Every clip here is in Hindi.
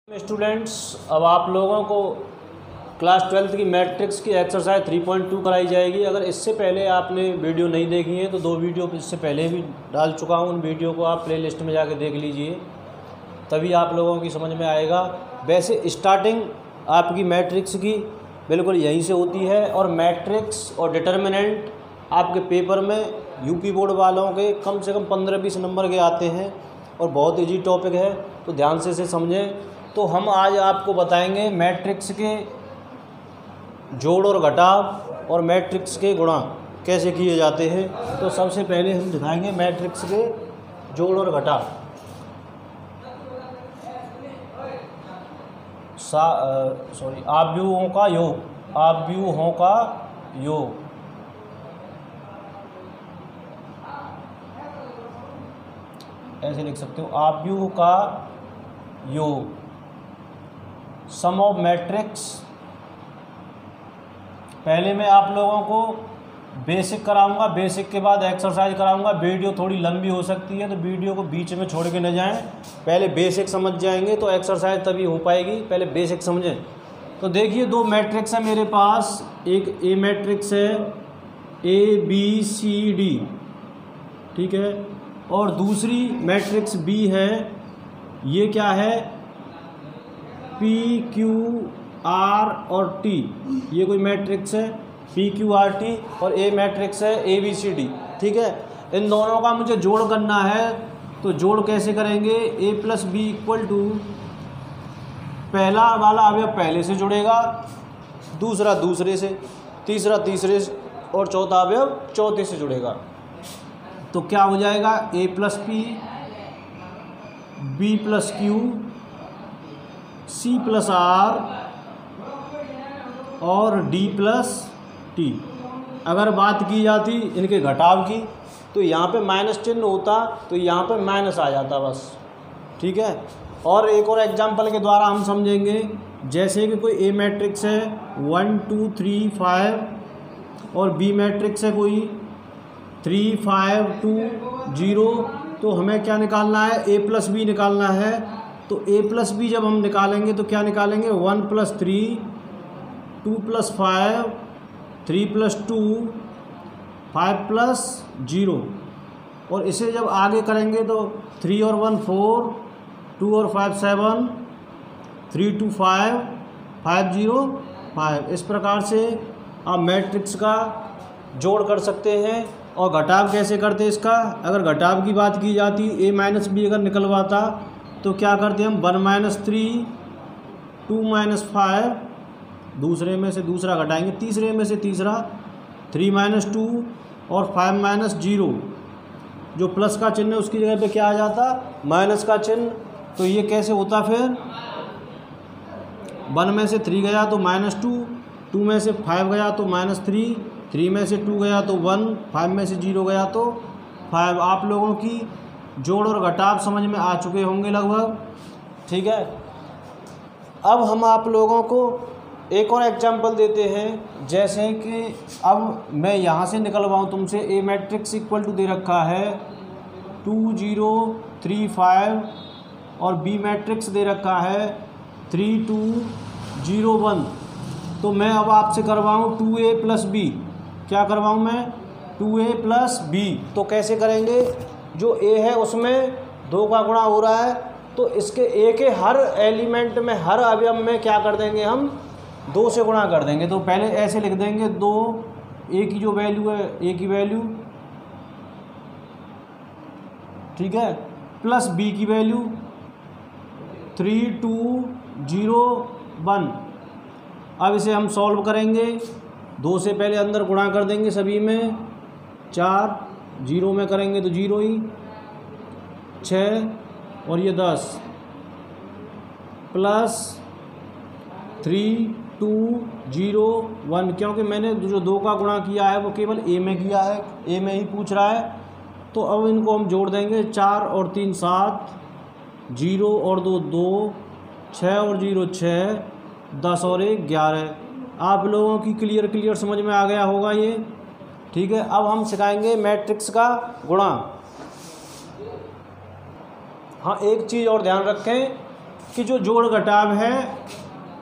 स्टूडेंट्स, अब आप लोगों को क्लास 12th की मैट्रिक्स की एक्सरसाइज 3.2 कराई जाएगी। अगर इससे पहले आपने वीडियो नहीं देखी है तो 2 वीडियो इससे पहले भी डाल चुका हूं। उन वीडियो को आप प्लेलिस्ट में जाके देख लीजिए, तभी आप लोगों की समझ में आएगा। वैसे स्टार्टिंग आपकी मैट्रिक्स की बिल्कुल यहीं से होती है और मैट्रिक्स और डिटर्मिनेंट आपके पेपर में यूपी बोर्ड वालों के कम से कम 15-20 नंबर के आते हैं और बहुत ईजी टॉपिक है, तो ध्यान से इसे समझें। तो हम आज आपको बताएंगे मैट्रिक्स के जोड़ और घटाव और मैट्रिक्स के गुणा कैसे किए जाते हैं। तो सबसे पहले हम दिखाएंगे मैट्रिक्स के जोड़ और घटाव। आव्यूहों का योग, आव्यूहों का योग। ऐसे लिख सकते हो, आव्यूह का योग। सम ऑफ मैट्रिक्स। पहले मैं आप लोगों को बेसिक कराऊंगा, बेसिक के बाद एक्सरसाइज कराऊंगा। वीडियो थोड़ी लंबी हो सकती है तो वीडियो को बीच में छोड़ के न जाएं। पहले बेसिक समझ जाएंगे तो एक्सरसाइज तभी हो पाएगी। पहले बेसिक समझें। तो देखिए, 2 मैट्रिक्स है मेरे पास। एक ए मैट्रिक्स है ABCD, ठीक है, और दूसरी मैट्रिक्स बी है, ये क्या है, PQR और T। ये कोई मैट्रिक्स है PQRT और ए मैट्रिक्स है ABCD, ठीक है। इन दोनों का मुझे जोड़ करना है, तो जोड़ कैसे करेंगे। A + B = पहला वाला अवयव पहले से जुड़ेगा, दूसरा दूसरे से, तीसरा तीसरे से और चौथा अवयव चौथे से जुड़ेगा। तो क्या हो जाएगा, A + P, B + Q, C + R और D + T। अगर बात की जाती इनके घटाव की तो यहाँ पे माइनस चिन्ह होता, तो यहाँ पे माइनस आ जाता बस, ठीक है। और एक और एग्जांपल के द्वारा हम समझेंगे। जैसे कि कोई ए मैट्रिक्स है 1 2 3 5 और बी मैट्रिक्स है कोई 3 5 2 0, तो हमें क्या निकालना है, A + B निकालना है। तो A + B जब हम निकालेंगे तो क्या निकालेंगे, 1 + 3, 2 + 5, 3 + 2, 5 + 0। और इसे जब आगे करेंगे तो 3 और 1 4, 2 और 5 7, 3 2 5, 5 0 5। इस प्रकार से आप मैट्रिक्स का जोड़ कर सकते हैं। और घटाव कैसे करते हैं इसका। अगर घटाव की बात की जाती, A - B अगर निकलवाता तो क्या करते हम, 1 - 3, 2 - 5, दूसरे में से दूसरा घटाएंगे, तीसरे में से तीसरा, 3 - 2 और 5 - 0। जो प्लस का चिन्ह है उसकी जगह पे क्या आ जाता, माइनस का चिन्ह। तो ये कैसे होता फिर, 1 में से 3 गया तो -2, 2 में से 5 गया तो -3, 3 में से 2 गया तो 1, 5 में से 0 गया तो 5। आप लोगों की जोड़ और घटाव समझ में आ चुके होंगे लगभग, ठीक है। अब हम आप लोगों को एक और एग्जांपल देते हैं। जैसे कि अब मैं यहाँ से निकलवाऊँ तुमसे, ए मैट्रिक्स = दे रखा है 2 0 3 5 और बी मैट्रिक्स दे रखा है 3 2 0 1। तो मैं अब आपसे करवाऊँ 2A + B। क्या करवाऊँ मैं, 2A + B। तो कैसे करेंगे, जो A है उसमें 2 का गुणा हो रहा है, तो इसके A के हर एलिमेंट में, हर अवयव में क्या कर देंगे हम, 2 से गुणा कर देंगे। तो पहले ऐसे लिख देंगे 2, A की जो वैल्यू है A की वैल्यू, ठीक है, प्लस B की वैल्यू 3 2 0 1। अब इसे हम सॉल्व करेंगे। 2 से पहले अंदर गुणा कर देंगे सभी में, 4, 0 में करेंगे तो 0 ही, 6 और ये 10, प्लस 3 2 0 1। क्योंकि मैंने जो 2 का गुणा किया है वो केवल A में किया है, A में ही पूछ रहा है। तो अब इनको हम जोड़ देंगे, 4 और 3 7, 0 और 2 2, 6 और 0 6, 10 और 1 11। आप लोगों की क्लियर समझ में आ गया होगा ये, ठीक है। अब हम सिखाएंगे मैट्रिक्स का गुणा। हाँ, एक चीज़ और ध्यान रखें कि जो जोड़ घटाव है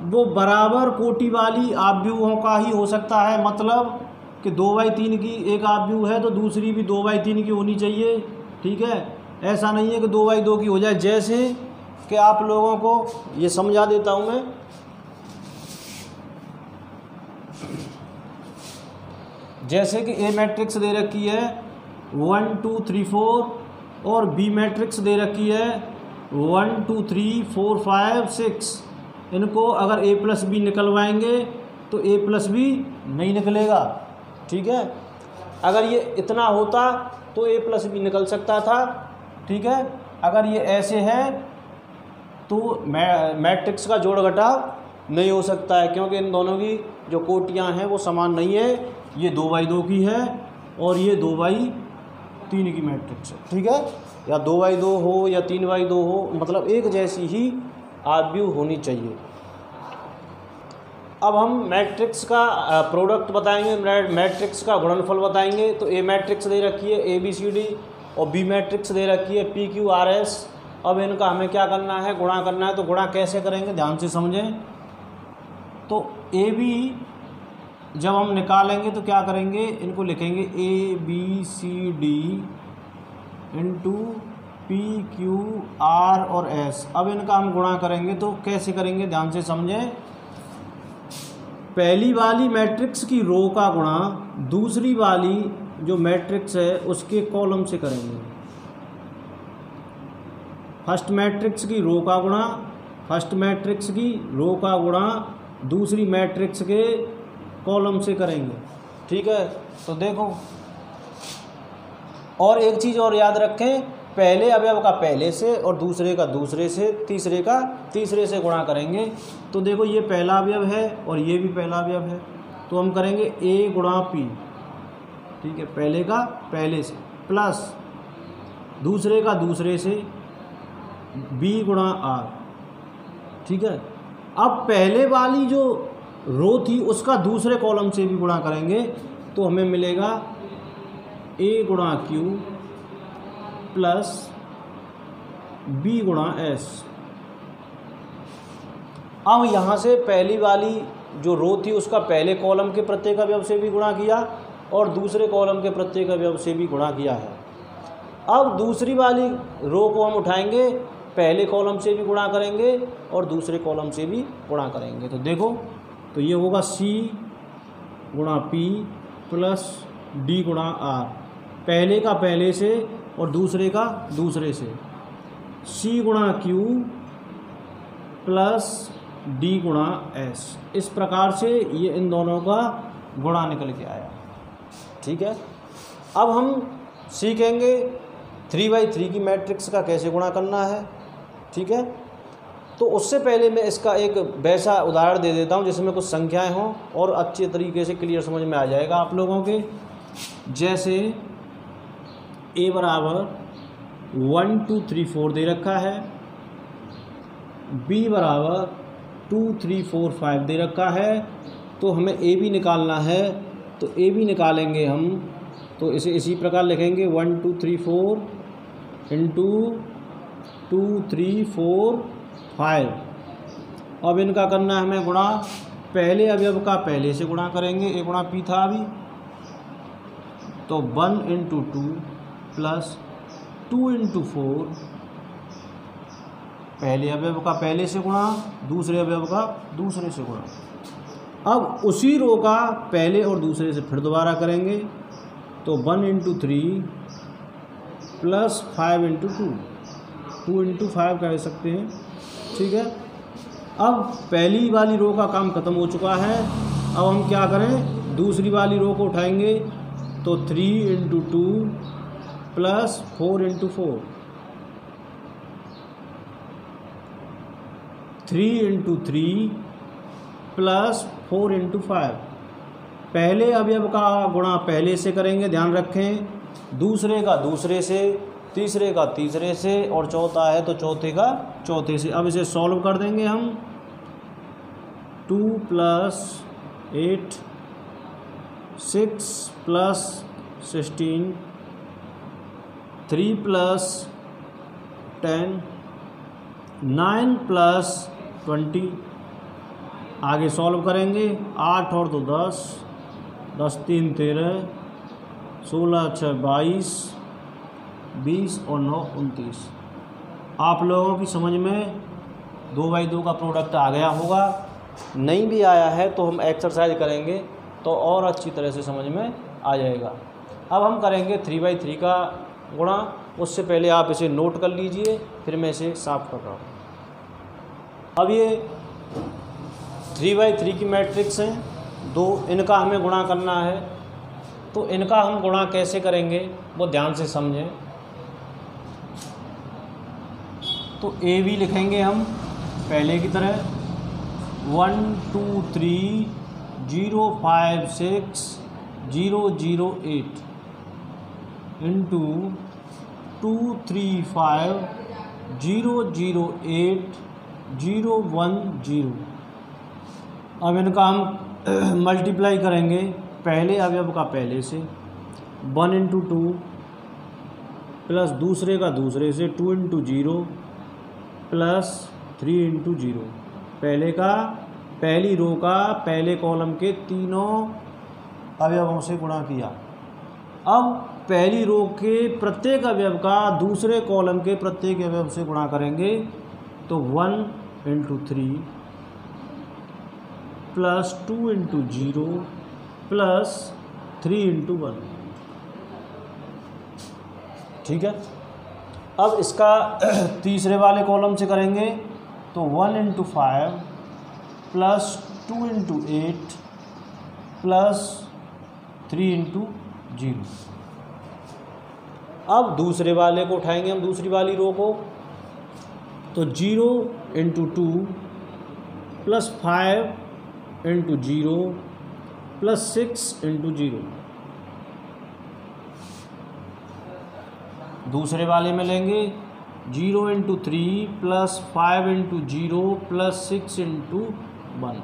वो बराबर कोटि वाली आव्यूहों का ही हो सकता है। मतलब कि 2/3 की एक आव्यूह है तो दूसरी भी 2/3 की होनी चाहिए। ठीक है, ऐसा नहीं है कि 2/2 की हो जाए। जैसे कि आप लोगों को ये समझा देता हूँ मैं। जैसे कि ए मैट्रिक्स दे रखी है 1 2 3 4 और बी मैट्रिक्स दे रखी है 1 2 3 4 5 6। इनको अगर ए प्लस बी निकलवाएंगे तो ए प्लस बी नहीं निकलेगा। ठीक है, अगर ये इतना होता तो ए प्लस बी निकल सकता था। ठीक है, अगर ये ऐसे है तो मैट्रिक्स का जोड़ घटाव नहीं हो सकता है, क्योंकि इन दोनों की जो कोटियाँ हैं वो समान नहीं है। ये 2/2 की है और ये 2/3 की मैट्रिक्स है। ठीक है, या 2/2 हो या 3/2 हो, मतलब एक जैसी ही आव्यूह होनी चाहिए। अब हम मैट्रिक्स का प्रोडक्ट बताएंगे, मैट्रिक्स का गुणनफल बताएंगे। तो ए मैट्रिक्स दे रखी है ABCD और बी मैट्रिक्स दे रखी है PQRS। अब इनका हमें क्या करना है, गुणा करना है। तो गुणा कैसे करेंगे, ध्यान से समझें। तो AB जब हम निकालेंगे तो क्या करेंगे, इनको लिखेंगे ABCD इंटू PQR और S। अब इनका हम गुणा करेंगे तो कैसे करेंगे, ध्यान से समझें। पहली वाली मैट्रिक्स की रो का गुणा दूसरी वाली जो मैट्रिक्स है उसके कॉलम से करेंगे। फर्स्ट मैट्रिक्स की रो का गुणा फर्स्ट मैट्रिक्स की रो का गुणा दूसरी मैट्रिक्स के कॉलम से करेंगे। ठीक है, तो देखो, और एक चीज़ और याद रखें, पहले अवयव का पहले से और दूसरे का दूसरे से, तीसरे का तीसरे से गुणा करेंगे। तो देखो, ये पहला अवयव है और ये भी पहला अवयव है, तो हम करेंगे A गुणा P। ठीक है, पहले का पहले से प्लस दूसरे का दूसरे से B गुणा R। ठीक है, अब पहले वाली जो रो थी उसका दूसरे कॉलम से भी गुणा करेंगे तो हमें मिलेगा A गुणा Q प्लस B गुणा S। अब यहाँ से पहली वाली जो रो थी उसका पहले कॉलम के प्रत्येक अवयव से भी गुणा किया और दूसरे कॉलम के प्रत्येक अवयव से भी गुणा किया है। अब दूसरी वाली रो को हम उठाएंगे, पहले कॉलम से भी गुणा करेंगे और दूसरे कॉलम से भी गुणा करेंगे। तो देखो, तो ये होगा C गुणा P प्लस D गुणा R, पहले का पहले से और दूसरे का दूसरे से, C गुणा Q प्लस D गुणा S। इस प्रकार से ये इन दोनों का गुणा निकल के आया। ठीक है, अब हम सीखेंगे 3/3 की मैट्रिक्स का कैसे गुणा करना है। ठीक है, तो उससे पहले मैं इसका एक वैसा उदाहरण दे देता हूँ जिसमें कुछ संख्याएं हों और अच्छे तरीके से क्लियर समझ में आ जाएगा आप लोगों के। जैसे A बराबर 1 2 3 4 दे रखा है, B बराबर 2 3 4 5 दे रखा है। तो हमें A भी निकालना है, तो A भी निकालेंगे हम। तो इसे इसी प्रकार लिखेंगे 1 2 3 4 इंटू 2 3 4 5। अब इनका करना है हमें गुणा, पहले अवयव का पहले से गुणा करेंगे, A गुणा P था अभी, तो 1 इंटू 2 प्लस 2 इंटू 4, पहले अवयव का पहले से गुणा दूसरे अवयव का दूसरे से गुणा। अब उसी रो का पहले और दूसरे से फिर दोबारा करेंगे, तो 1 इंटू 3 प्लस 5 इंटू 2, 2 इंटू 5 कह सकते हैं। ठीक है, अब पहली वाली रो का काम खत्म हो चुका है। अब हम क्या करें, दूसरी वाली रो को उठाएंगे, तो 3 into 2 plus 4 into 4, 3 into 3 plus 4 into 5। पहले अवयव का गुणा पहले से करेंगे, ध्यान रखें, दूसरे का दूसरे से, तीसरे का तीसरे से और चौथा है तो चौथे का चौथे से। अब इसे सॉल्व कर देंगे हम। 2 प्लस 8 6 प्लस 16 3 प्लस 10 9 + 20, आगे सॉल्व करेंगे। 8 और 2 10, 10 3 13, 16 6 22, 20 और 9 29। आप लोगों की समझ में 2/2 का प्रोडक्ट आ गया होगा। नहीं भी आया है तो हम एक्सरसाइज करेंगे तो और अच्छी तरह से समझ में आ जाएगा। अब हम करेंगे 3/3 का गुणा। उससे पहले आप इसे नोट कर लीजिए, फिर मैं इसे साफ कर रहा हूँ। अब ये 3/3 की मैट्रिक्स हैं दो, इनका हमें गुणा करना है। तो इनका हम गुणा कैसे करेंगे वो ध्यान से समझें। तो ए बी लिखेंगे हम पहले की तरह 1 2 3 0 5 6 0 0 8 इंटू 2 3 5 0 0 8 0 1 0। अब इनका हम मल्टीप्लाई करेंगे पहले अवयव का पहले से, 1 × 2 प्लस दूसरे का दूसरे से 2 × 0 प्लस 3 × 0। पहले का पहली रो का पहले कॉलम के तीनों अवयवों से गुणा किया। अब पहली रो के प्रत्येक अवयव का दूसरे कॉलम के प्रत्येक अवयव से गुणा करेंगे। तो 1 × 3 प्लस 2 × 0 प्लस 3 × 1। ठीक है। अब इसका तीसरे वाले कॉलम से करेंगे तो 1 × 5 प्लस 2 × 8 प्लस 3 × 0। अब दूसरे वाले को उठाएंगे हम, दूसरी वाली रो को। तो 0 × 2 प्लस 5 × 0 प्लस 6 × 0। दूसरे वाले में लेंगे 0 × 3 प्लस 5 × 0 प्लस 6 × 1।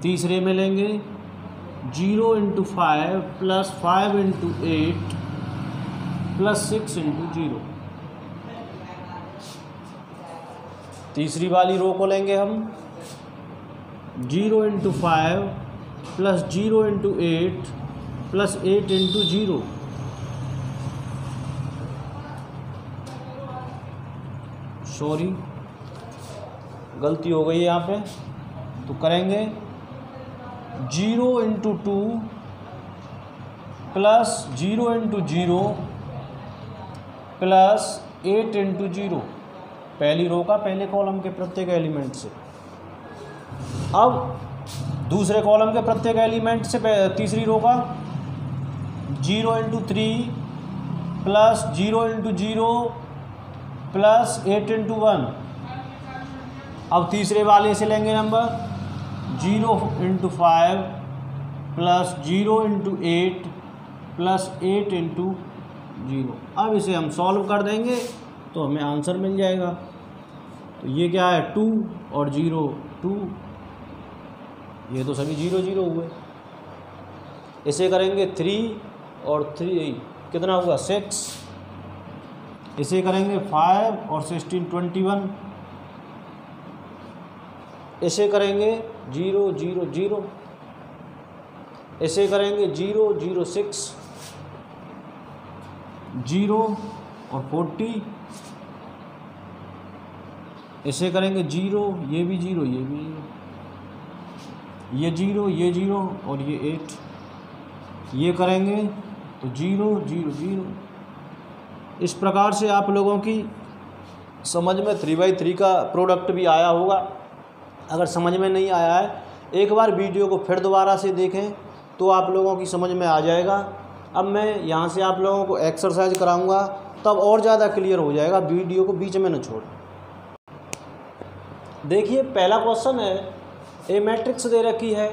तीसरे में लेंगे 0 × 5 प्लस 5 × 8 प्लस 6 × 0। तीसरी वाली रो को लेंगे हम 0 × 5 प्लस 0 × 8 प्लस 8 × 0। सॉरी, गलती हो गई है यहाँ पे। तो करेंगे 0 × 2 प्लस 0 × 0 प्लस 8 × 0। पहली रो का पहले कॉलम के प्रत्येक एलिमेंट से। अब दूसरे कॉलम के प्रत्येक एलिमेंट से तीसरी रो का 0 × 3 प्लस 0 × 0 प्लस 8 × 1। अब तीसरे वाले से लेंगे नंबर 0 × 5 प्लस 0 × 8 प्लस 8 × 0। अब इसे हम सॉल्व कर देंगे तो हमें आंसर मिल जाएगा। तो ये क्या है, 2 और 0 2, ये तो सभी 0 0 हुए। इसे करेंगे 3 और 3 कितना हुआ 6। इसे करेंगे 5 और 16 21। इसे करेंगे 0 0 0। इसे करेंगे 0 0 6 0 और 40। इसे करेंगे 0, ये भी 0 ये भी 0, ये 0 ये 0 और ये 8। ये करेंगे तो 0 0 0। इस प्रकार से आप लोगों की समझ में 3/3 का प्रोडक्ट भी आया होगा। अगर समझ में नहीं आया है, एक बार वीडियो को फिर दोबारा से देखें तो आप लोगों की समझ में आ जाएगा। अब मैं यहाँ से आप लोगों को एक्सरसाइज कराऊंगा, तब और ज़्यादा क्लियर हो जाएगा। वीडियो को बीच में न छोड़ें। देखिए, पहला क्वेश्चन है, ए मैट्रिक्स दे रखी है,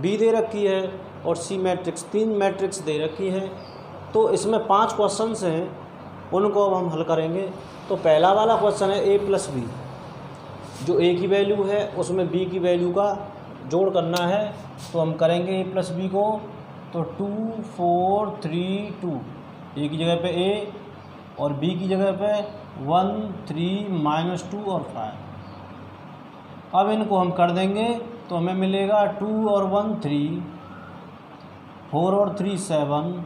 बी दे रखी है और सी मैट्रिक्स, 3 मैट्रिक्स दे रखी है। तो इसमें 5 क्वेश्चंस हैं, उनको अब हम हल करेंगे। तो पहला वाला क्वेश्चन है ए प्लस बी, जो ए की वैल्यू है उसमें बी की वैल्यू का जोड़ करना है। तो हम करेंगे ए प्लस बी को। तो 2 4 3 2, ए की जगह पे ए और बी की जगह पे 1 3 -2 और 5। अब इनको हम कर देंगे तो हमें मिलेगा 2 और 1 3, 4 और 3 7,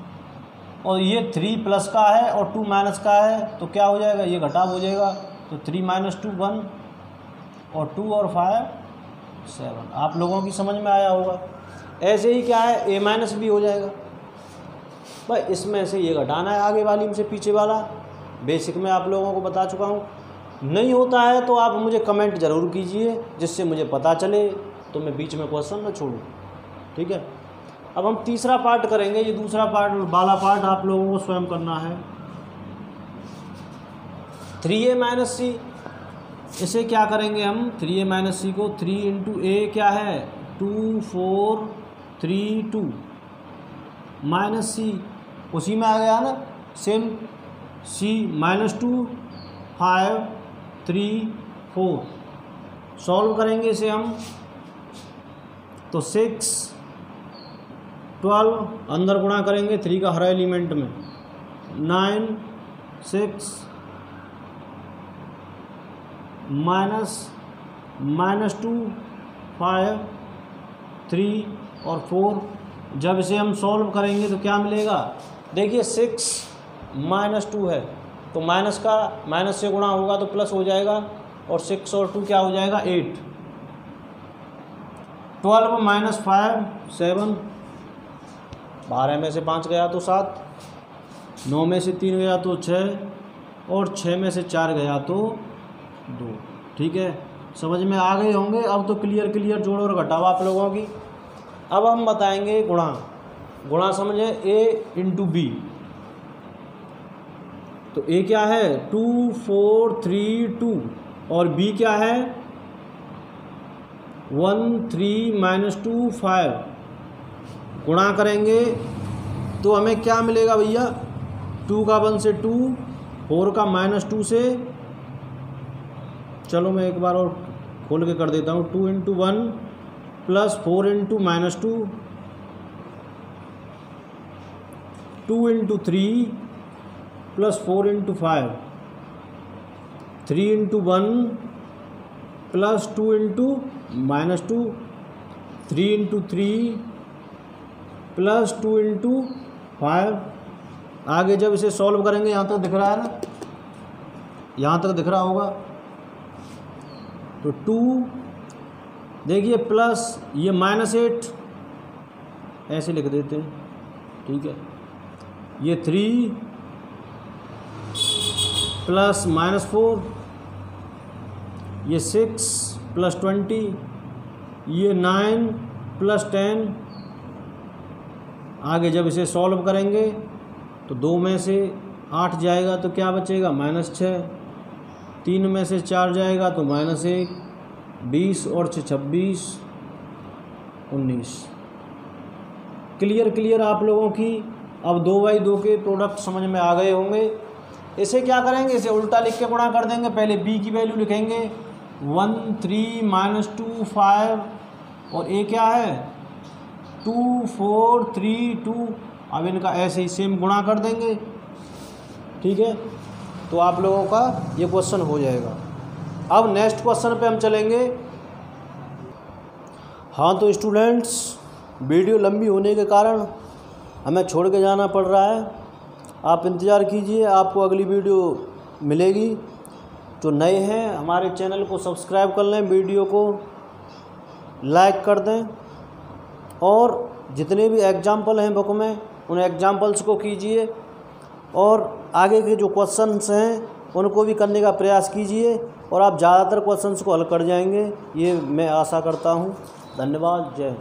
और ये 3 प्लस का है और 2 माइनस का है तो क्या हो जाएगा, ये घटाव हो जाएगा। तो 3 - 2 1 और 2 और 5 7। आप लोगों की समझ में आया होगा। ऐसे ही क्या है, a माइनस भी हो जाएगा। भाई इसमें से ये घटाना है आगे वाली में से पीछे वाला, बेसिक में आप लोगों को बता चुका हूँ। नहीं होता है तो आप मुझे कमेंट ज़रूर कीजिए, जिससे मुझे पता चले तो मैं बीच में क्वेश्चन न छोड़ूँ। ठीक है, अब हम तीसरा पार्ट करेंगे। ये दूसरा पार्ट वाला पार्ट आप लोगों को स्वयं करना है। 3a - c, इसे क्या करेंगे हम, 3a - c को 3 × a क्या है 2 4 3 2 माइनस c, उसी में आ गया ना सेम, c -2 5 3 4। सॉल्व करेंगे इसे हम तो 6 12, अंदर गुणा करेंगे 3 का हर एलिमेंट में, 9 6 -2 5 3 और 4। जब इसे हम सॉल्व करेंगे तो क्या मिलेगा, देखिए 6 -2 है तो माइनस से गुणा होगा तो प्लस हो जाएगा, और 6 और 2 क्या हो जाएगा 8। 12 - 5 7, 12 में से 5 गया तो 7, 9 में से 3 गया तो 6, और 6 में से 4 गया तो 2। ठीक है, समझ में आ गए होंगे। अब तो क्लियर जोड़ और घटाव आप लोगों की। अब हम बताएंगे गुणा समझे, a × b। तो a क्या है 2 4 3 2, और b क्या है 1 3 - 2 5। गुणा करेंगे तो हमें क्या मिलेगा भैया, 2 का 1 से 2, 4 का -2 से, चलो मैं एक बार और खोल के कर देता हूँ, 2 × 1 + 4 × -2, 2 × 3 + 4 × 5, 3 × 1 + 2 × -2, 3 × 3 + 2 × 5। आगे जब इसे सॉल्व करेंगे, यहाँ तक दिख रहा है ना, यहाँ तक दिख रहा होगा, तो 2 देखिए प्लस ये -8 ऐसे लिख देते हैं। ठीक है, ये 3 + -4, ये 6 + 20, ये 9 + 10। आगे जब इसे सॉल्व करेंगे तो 2 में से 8 जाएगा तो क्या बचेगा -6, 3 में से 4 जाएगा तो -1, 20 और 6 26 19। क्लियर आप लोगों की। अब 2/2 के प्रोडक्ट समझ में आ गए होंगे। इसे क्या करेंगे, इसे उल्टा लिख के गुणा कर देंगे। पहले b की वैल्यू लिखेंगे 1 3 - 2 5, और a क्या है 2 4 3 2। अब इनका ऐसे ही सेम गुणा कर देंगे। ठीक है, तो आप लोगों का ये क्वेश्चन हो जाएगा। अब नेक्स्ट क्वेश्चन पे हम चलेंगे। हाँ तो स्टूडेंट्स, वीडियो लंबी होने के कारण हमें छोड़ के जाना पड़ रहा है। आप इंतज़ार कीजिए, आपको अगली वीडियो मिलेगी। जो नए हैं हमारे चैनल को सब्सक्राइब कर लें, वीडियो को लाइक कर दें, और जितने भी एग्जाम्पल हैं बुक में उन एग्जाम्पल्स को कीजिए, और आगे के जो क्वेश्चंस हैं उनको भी करने का प्रयास कीजिए, और आप ज़्यादातर क्वेश्चंस को हल कर जाएंगे, ये मैं आशा करता हूँ। धन्यवाद, जय हिंद।